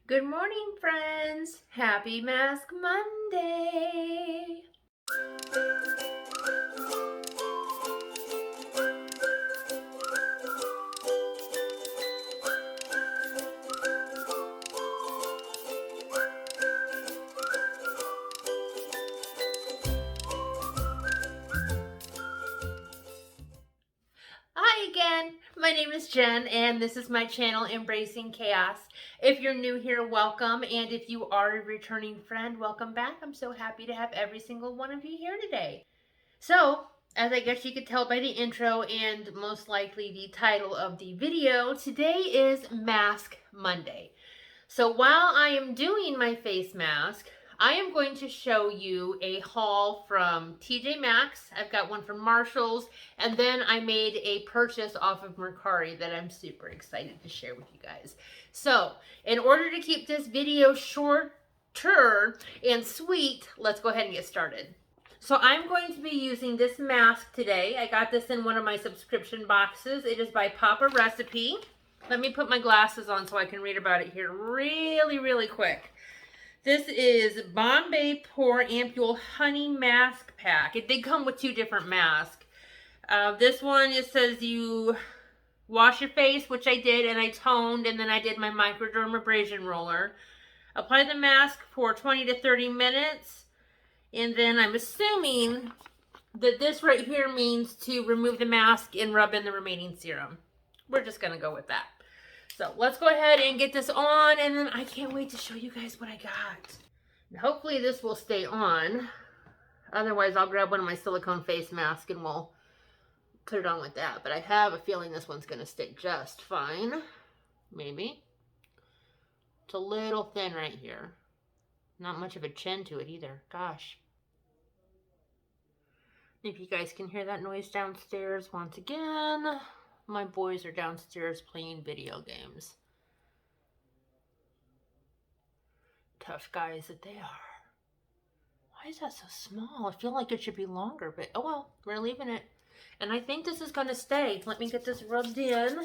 Good morning, friends. Happy Mask Monday. Hi again, my name is Jen and this is my channel Embracing Chaos. If you're new here, welcome, and if you are a returning friend, welcome back. I'm so happy to have every single one of you here today. So, as I guess you could tell by the intro and most likely the title of the video, today is Mask Monday. So while I am doing my face mask, I am going to show you a haul from TJMaxx. I've got one from Marshall's, and then I made a purchase off of Mercari that I'm super excited to share with you guys. So, in order to keep this video shorter and sweet, let's go ahead and get started. So I'm going to be using this mask today. I got this in one of my subscription boxes. It is by Papa Recipe. Let me put my glasses on so I can read about it here really quick. This is Bombay Pore Ampule Honey Mask Pack. It did come with two different masks. This one, it says you wash your face, which I did, and I toned, and then I did my microdermabrasion roller. Apply the mask for 20 to 30 minutes, and then I'm assuming that this right here means to remove the mask and rub in the remaining serum. We're just going to go with that. So let's go ahead and get this on, and then I can't wait to show you guys what I got. And hopefully this will stay on. Otherwise, I'll grab one of my silicone face masks and we'll put it on with that. But I have a feeling this one's going to stick just fine. Maybe. It's a little thin right here. Not much of a chin to it either. Gosh. If you guys can hear that noise downstairs once again. My boys are downstairs playing video games. Tough guys that they are. Why is that so small? I feel like it should be longer, but oh well, we're leaving it. And I think this is going to stay. Let me get this rubbed in.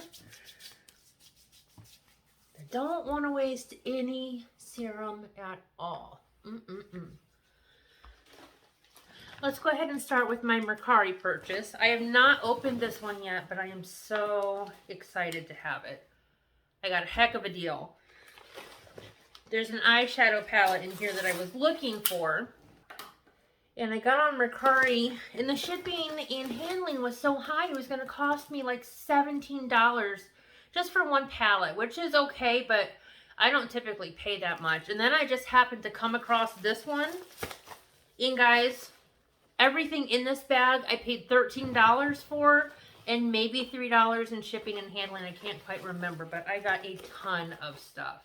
I don't want to waste any serum at all. Let's go ahead and start with my Mercari purchase. I have not opened this one yet, but I am so excited to have it. I got a heck of a deal. There's an eyeshadow palette in here that I was looking for. And I got on Mercari, and the shipping and handling was so high, it was going to cost me like $17 just for one palette, which is okay, but I don't typically pay that much. And then I just happened to come across this one. And guys, everything in this bag I paid $13 for, and maybe $3 in shipping and handling. I can't quite remember, but I got a ton of stuff.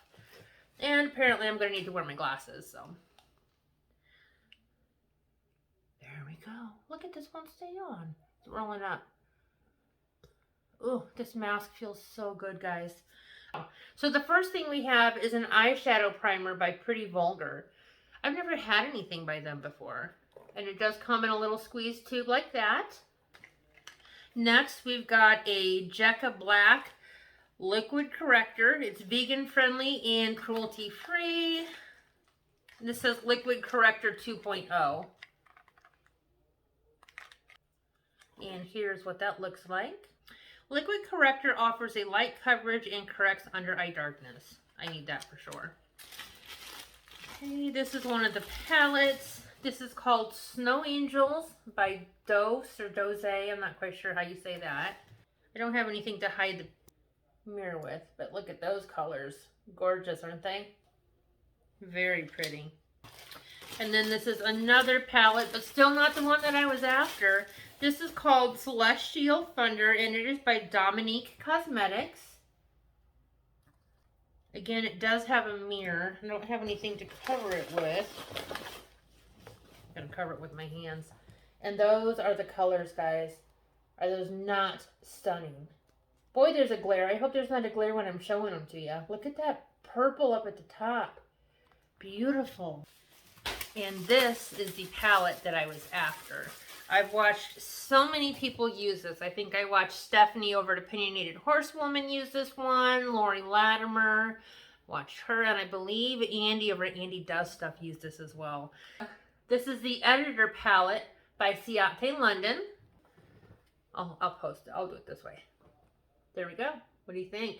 And apparently I'm going to need to wear my glasses, so. There we go. Look at this one stay on. It's rolling up. Ooh, this mask feels so good, guys. So the first thing we have is an eyeshadow primer by Pretty Vulgar. I've never had anything by them before. And it does come in a little squeeze tube like that. Next, we've got a Jekka Black liquid corrector. It's vegan friendly and cruelty free. This says liquid corrector 2.0. And here's what that looks like. Liquid corrector offers a light coverage and corrects under eye darkness. I need that for sure. Okay, this is one of the palettes. This is called Snow Angels by Dose or Doze. I'm not quite sure how you say that. I don't have anything to hide the mirror with, but look at those colors. Gorgeous, aren't they? Very pretty. And then this is another palette, but still not the one that I was after. This is called Celestial Thunder, and it is by Dominique Cosmetics. Again, it does have a mirror. I don't have anything to cover it with. I'm gonna cover it with my hands. And those are the colors, guys. Are those not stunning? Boy, there's a glare. I hope there's not a glare when I'm showing them to you. Look at that purple up at the top. Beautiful. And this is the palette that I was after. I've watched so many people use this. I think I watched Stephanie over at Opinionated Horsewoman use this one, Lori Latimer, Watch her, and I believe Andy over at Andy Does Stuff used this as well. This is the Editor Palette by Ciate London. I'll post it. I'll do it this way. There we go. What do you think?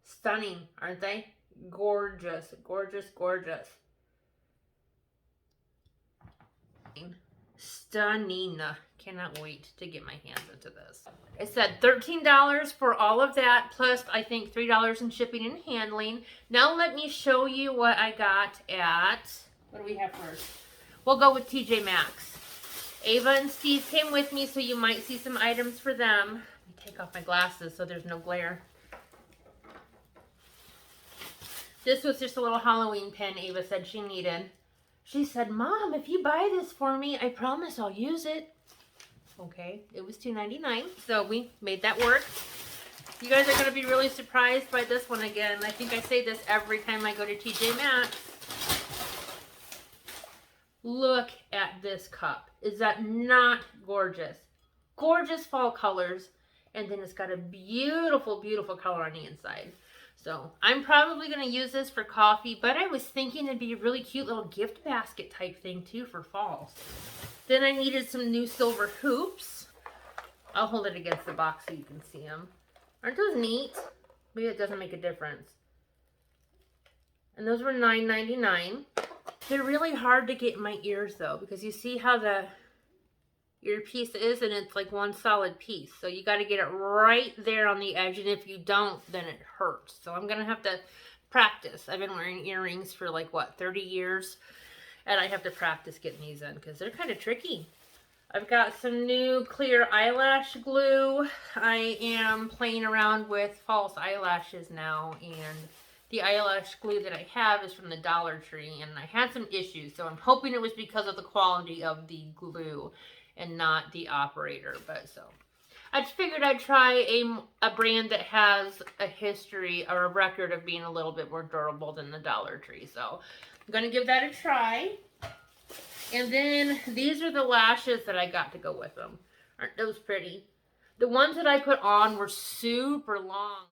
Stunning, aren't they? Gorgeous, gorgeous, gorgeous. Stunning. Cannot wait to get my hands into this. I said $13 for all of that, plus I think $3 in shipping and handling. Now let me show you what I got at, what do we have first? We'll go with TJ Maxx. Ava and Steve came with me, so you might see some items for them. Let me take off my glasses so there's no glare. This was just a little Halloween pin Ava said she needed. She said, Mom, if you buy this for me, I promise I'll use it. Okay, it was $2.99, so we made that work. You guys are going to be really surprised by this one again. I think I say this every time I go to TJ Maxx. Look at this cup. Is that not gorgeous? Gorgeous fall colors, and then it's got a beautiful, beautiful color on the inside. So I'm probably going to use this for coffee, but I was thinking it'd be a really cute little gift basket type thing too for fall. Then I needed some new silver hoops. I'll hold it against the box so you can see them. Aren't those neat? Maybe it doesn't make a difference. And those were $9.99. They're really hard to get in my ears though, because you see how the earpiece is, and it's like one solid piece. So you got to get it right there on the edge, and if you don't, then it hurts. So I'm going to have to practice. I've been wearing earrings for like, what, 30 years? And I have to practice getting these in because they're kind of tricky. I've got some new clear eyelash glue. I am playing around with false eyelashes now, and the eyelash glue that I have is from the Dollar Tree, and I had some issues, so I'm hoping it was because of the quality of the glue and not the operator. But so I just figured I'd try a brand that has a history or a record of being a little bit more durable than the Dollar Tree. So I'm going to give that a try. And then these are the lashes that I got to go with them. Aren't those pretty? The ones that I put on were super long.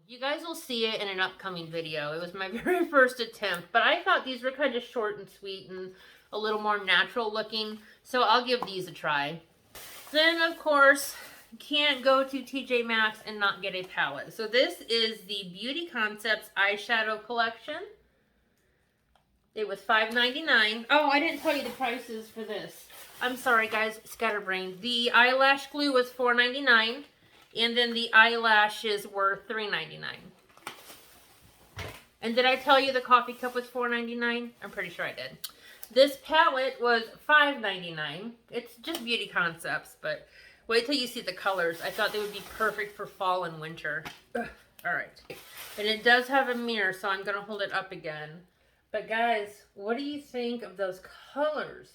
You guys will see it in an upcoming video. It was my very first attempt, but I thought these were kind of short and sweet and a little more natural looking, so I'll give these a try. Then, of course, can't go to TJ Maxx and not get a palette. So this is the Beauty Concepts eyeshadow collection. It was $5.99. Oh, I didn't tell you the prices for this. I'm sorry, guys, scatterbrained. The eyelash glue was $4.99, and then the eyelashes were $3.99. And did I tell you the coffee cup was $4.99? I'm pretty sure I did. This palette was $5.99. It's just Beauty Concepts, but wait till you see the colors. I thought they would be perfect for fall and winter. Ugh. All right. And it does have a mirror, so I'm going to hold it up again. But guys, what do you think of those colors?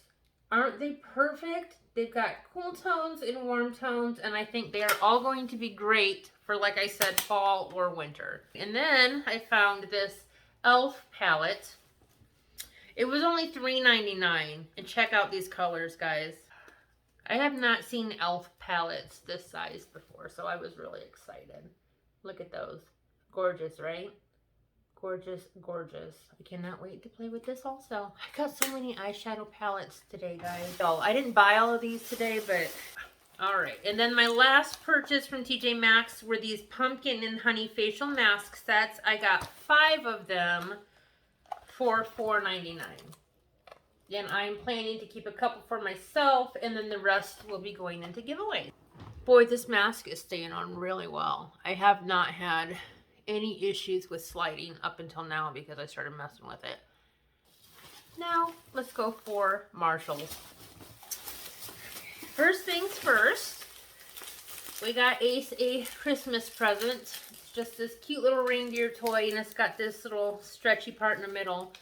Aren't they perfect? They've got cool tones and warm tones, and I think they are all going to be great for, like I said, fall or winter. And then I found this e.l.f. palette. It was only $3.99, and check out these colors, guys. I have not seen e.l.f. palettes this size before, so I was really excited. Look at those. Gorgeous, right? Gorgeous, gorgeous. I cannot wait to play with this also. I got so many eyeshadow palettes today, guys. So I didn't buy all of these today, but all right. And then my last purchase from TJ Maxx were these pumpkin and honey facial mask sets. I got 5 of them for $4.99. And I'm planning to keep a couple for myself, and then the rest will be going into giveaways. Boy, this mask is staying on really well. I have not had any issues with sliding up until now because I started messing with it. Now, let's go for Marshalls. First things first, we got Ace a Christmas present. It's just this cute little reindeer toy, and it's got this little stretchy part in the middle.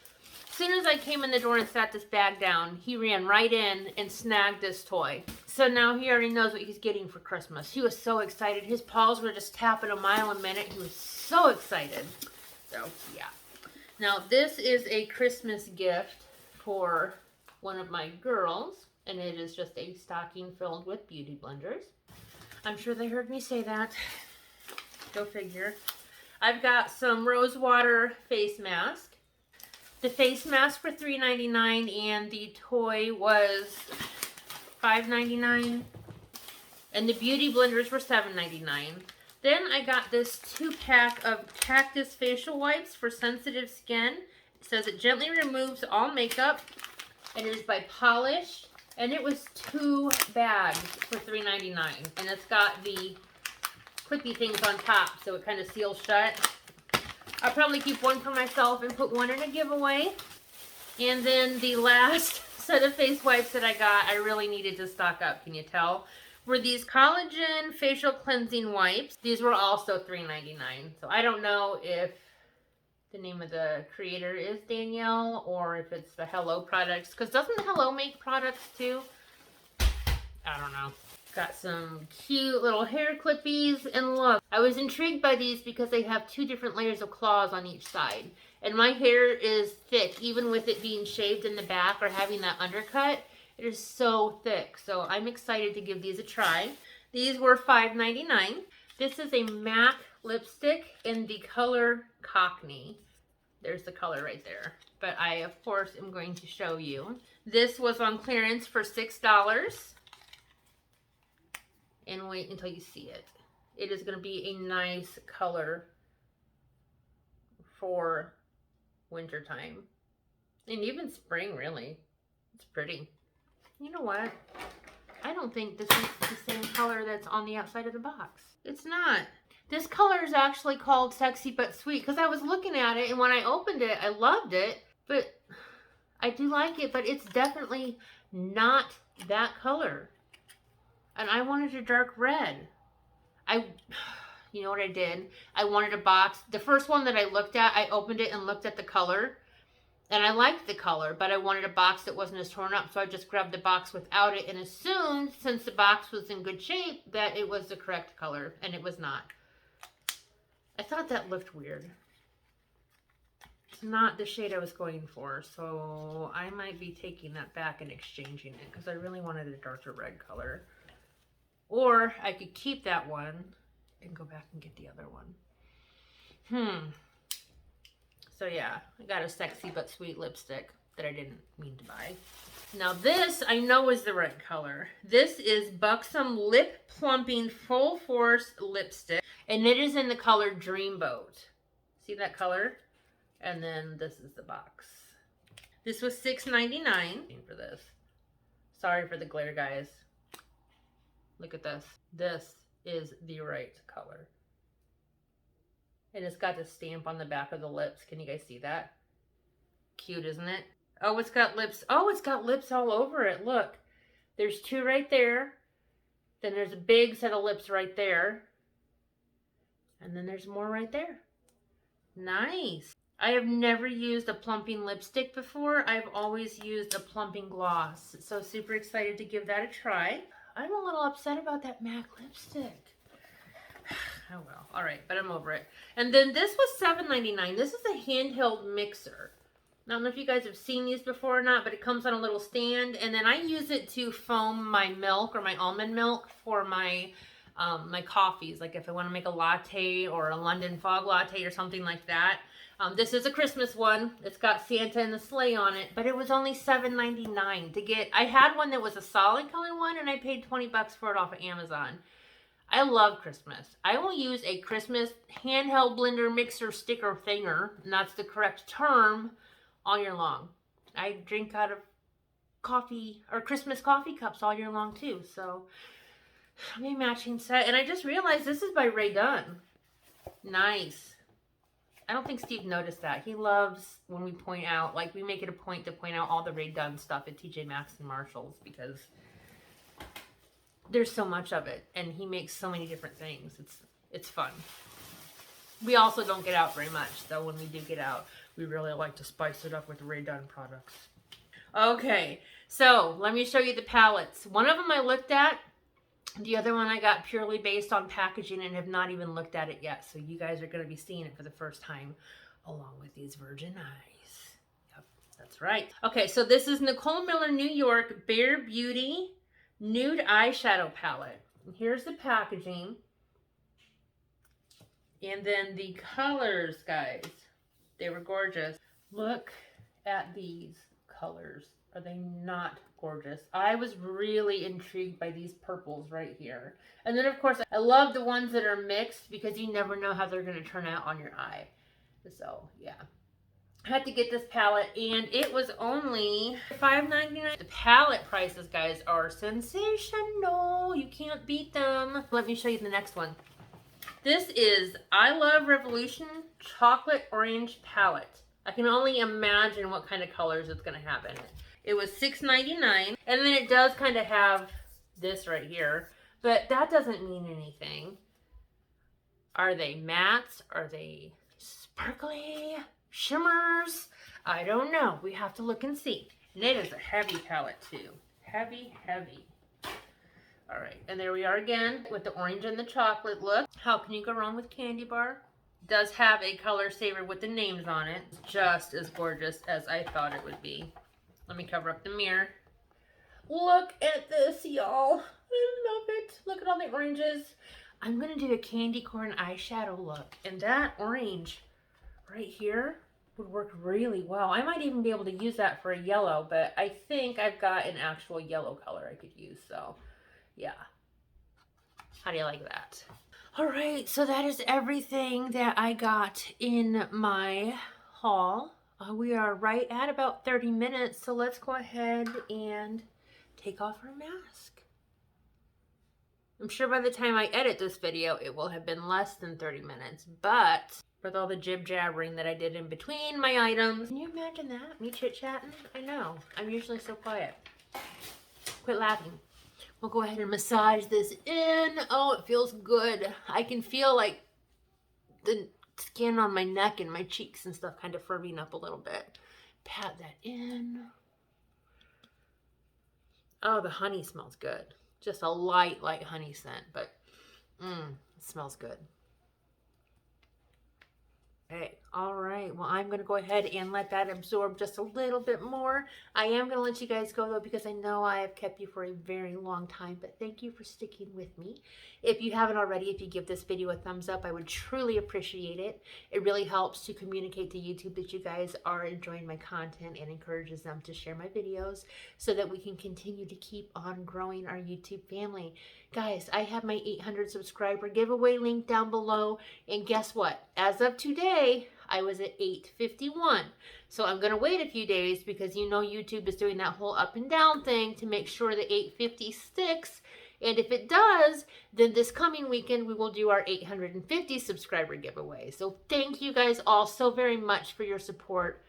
As soon as I came in the door and sat this bag down, he ran right in and snagged this toy. So now he already knows what he's getting for Christmas. He was so excited. His paws were just tapping a mile a minute. He was so excited. So, yeah. Now, this is a Christmas gift for one of my girls. And it is just a stocking filled with beauty blenders. I'm sure they heard me say that. Go figure. I've got some rose water face mask. The face mask for $3.99 and the toy was $5.99. And the beauty blenders were $7.99. Then I got this 2-pack of Cactus facial wipes for sensitive skin. It says it gently removes all makeup. And it is by Polish. And it was 2 bags for $3.99. And it's got the clippy things on top, so it kind of seals shut. I'll probably keep one for myself and put one in a giveaway. And then the last set of face wipes that I got, I really needed to stock up, can you tell? Were these collagen facial cleansing wipes. These were also $3.99. So I don't know if the name of the creator is Danielle or if it's the Hello products. Because doesn't Hello make products too? I don't know. Got some cute little hair clippies. And look, I was intrigued by these because they have 2 different layers of claws on each side. And my hair is thick, even with it being shaved in the back or having that undercut. It is so thick. So I'm excited to give these a try. These were $5.99. This is a MAC lipstick in the color Cockney. There's the color right there. But I, of course, am going to show you. This was on clearance for $6. And wait until you see it. It is going to be a nice color for wintertime. And even spring, really. It's pretty. You know what? I don't think this is the same color that's on the outside of the box. It's not. This color is actually called Sexy But Sweet because I was looking at it and when I opened it, I loved it. But I do like it, but it's definitely not that color. And I wanted a dark red. You know what I did? I wanted a box. The first one that I looked at, I opened it and looked at the color. And I liked the color, but I wanted a box that wasn't as torn up. So I just grabbed the box without it and assumed, since the box was in good shape, that it was the correct color. And it was not. I thought that looked weird. It's not the shade I was going for. So I might be taking that back and exchanging it because I really wanted a darker red color. Or I could keep that one and go back and get the other one. So yeah, I got a Sexy But Sweet lipstick that I didn't mean to buy. Now this I know is the right color. This is Buxom Lip Plumping Full Force Lipstick. And it is in the color Dreamboat. See that color? And then this is the box. This was $6.99 for this. Sorry for the glare, guys. Look at this. This is the right color. And it's got the stamp on the back of the lips. Can you guys see that? Cute, isn't it? Oh, it's got lips. Oh, it's got lips all over it. Look. There's 2 right there. Then there's a big set of lips right there. And then there's more right there. Nice. I have never used a plumping lipstick before. I've always used a plumping gloss. So super excited to give that a try. I'm a little upset about that MAC lipstick. Oh well, all right, but I'm over it. And then this was $7.99. This is a handheld mixer. I don't know if you guys have seen these before or not, but it comes on a little stand, and then I use it to foam my milk or my almond milk for my my coffees. Like if I want to make a latte or a London fog latte or something like that. This is a Christmas one. It's got Santa and the sleigh on it, but it was only $7.99 to get. I had one that was a solid color one, and I paid 20 bucks for it off of Amazon. I love Christmas. I will use a Christmas handheld blender mixer sticker thinger, and that's the correct term, all year long. I drink out of coffee or Christmas coffee cups all year long too. So I'm a matching set, and I just realized this is by Ray Dunn. Nice. I don't think Steve noticed that. He loves when we point out, like we make it a point to point out all the Ray Dunn stuff at TJMaxx and Marshalls because there's so much of it, and he makes so many different things. It's fun. We also don't get out very much, though. When we do get out, we really like to spice it up with Ray Dunn products. Okay, so let me show you the palettes. One of them I looked at. The other one I got purely based on packaging and have not even looked at it yet. So you guys are going to be seeing it for the first time along with these virgin eyes. Yep, That's right. Okay, so this is Nicole Miller New York Bare Beauty Nude Eyeshadow Palette. And here's the packaging. And then the colors, guys. They were gorgeous. Look at these colors. Are they not gorgeous? I was really intrigued by these purples right here. And then, of course, I love the ones that are mixed because you never know how they're going to turn out on your eye. So, yeah. I had to get this palette, and it was only $5.99. The palette prices, guys, are sensational. You can't beat them. Let me show you the next one. This is I Love Revolution Chocolate Orange Palette. I can only imagine what kind of colors it's going to have in it. It was $6.99, and then it does kind of have this right here, but that doesn't mean anything. Are they mattes? Are they sparkly? Shimmers? I don't know. We have to look and see. And it is a heavy palette too. Heavy, heavy. All right, and there we are again with the orange and the chocolate look. How can you go wrong with Candy Bar? It does have a color saver with the names on it. It's just as gorgeous as I thought it would be. Let me cover up the mirror. Look at this, y'all. I love it. Look at all the oranges. I'm gonna do a candy corn eyeshadow look, and that orange right here would work really well. I might even be able to use that for a yellow, but I think I've got an actual yellow color I could use, so yeah. How do you like that? All right, so that is everything that I got in my haul. We are right at about 30 minutes, so let's go ahead and take off our mask. I'm sure by the time I edit this video, it will have been less than 30 minutes, but with all the jib-jabbering that I did in between my items. Can you imagine that? Me chit-chatting? I know. I'm usually so quiet. Quit laughing. We'll go ahead and massage this in. Oh, it feels good. I can feel like the skin on my neck and my cheeks and stuff kind of firming up a little bit. Pat that in. Oh, the honey smells good. Just a light honey scent, but it smells good. Okay, all right. Well, I'm going to go ahead and let that absorb just a little bit more. I am going to let you guys go, though, because I know I have kept you for a very long time, but thank you for sticking with me. If you haven't already, if you give this video a thumbs up, I would truly appreciate it. It really helps to communicate to YouTube that you guys are enjoying my content and encourages them to share my videos so that we can continue to keep on growing our YouTube family. Guys, I have my 800 subscriber giveaway link down below, and guess what? As of today, I was at 851. So I'm going to wait a few days because you know YouTube is doing that whole up and down thing to make sure that 850 sticks. And if it does, then this coming weekend we will do our 850 subscriber giveaway. So thank you guys all so very much for your support.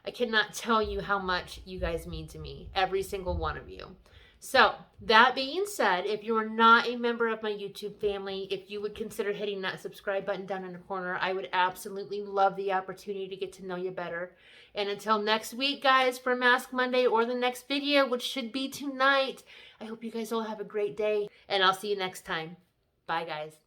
I cannot tell you how much you guys mean to me, every single one of you. So that being said, if you are not a member of my YouTube family, if you would consider hitting that subscribe button down in the corner, I would absolutely love the opportunity to get to know you better. And until next week, guys, for Mask Monday or the next video, which should be tonight, I hope you guys all have a great day, and I'll see you next time. Bye, guys.